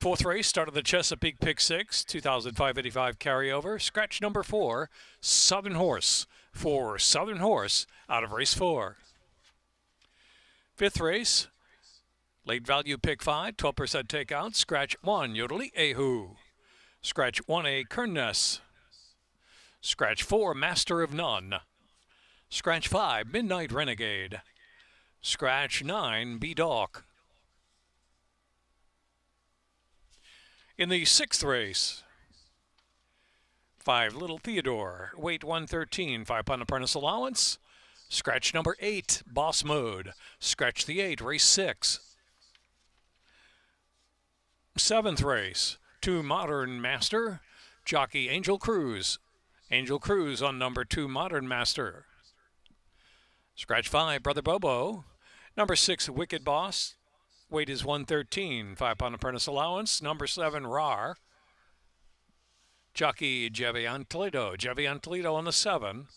Fourth race, start of the Chesapeake Pick 6, 2,585 carryover. Scratch number 4, Southern Horse. For Southern Horse out of race 4. Fifth race, late value pick 5, 12% takeout. Scratch 1, Yodeli Ehu. Scratch 1A, Kernness. Scratch 4, Master of None. Scratch 5, Midnight Renegade. Scratch 9, B-Dawk. In the sixth race, 5, Little Theodore, weight 113, 5-pound apprentice allowance. Scratch number 8, Boss Mode. Scratch the 8, race 6. Seventh race, 2, Modern Master, jockey Angel Cruz. Angel Cruz on number 2, Modern Master. Scratch 5, Brother Bobo. Number 6, Wicked Boss. Weight is 113, 5-pound apprentice allowance. Number 7, Rar. Jockey Jevian Toledo on the 7.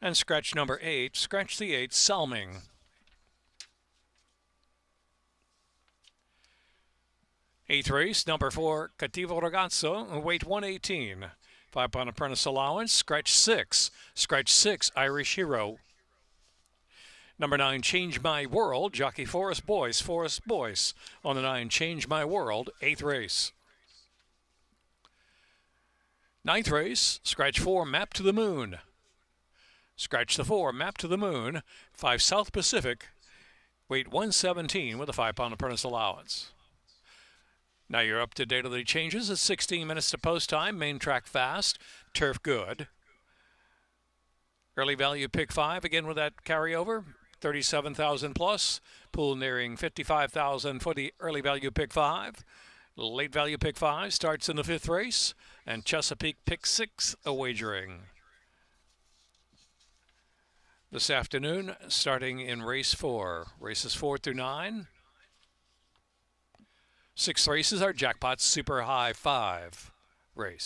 And scratch number 8, scratch the 8, Salming. Eighth race, number 4, Cattivo Ragazzo, weight 118, 5-pound apprentice allowance. Scratch 6, Irish Hero. Number 9, Change My World, jockey Forest Boyce on the 9, Change My World, 8th race. Ninth race, scratch 4, Map to the Moon. Scratch the 4, Map to the Moon, 5, South Pacific, weight 117 with a 5-pound apprentice allowance. Now you're up to date on the changes. It's 16 minutes to post time, main track fast, turf good. Early value pick 5, again with that carryover. 37,000 plus, pool nearing 55,000 for the early value pick 5. Late value pick 5 starts in the 5th race, and Chesapeake pick 6 a wagering. This afternoon, starting in race 4, races 4 through 9. 6 races are jackpot super high 5 race.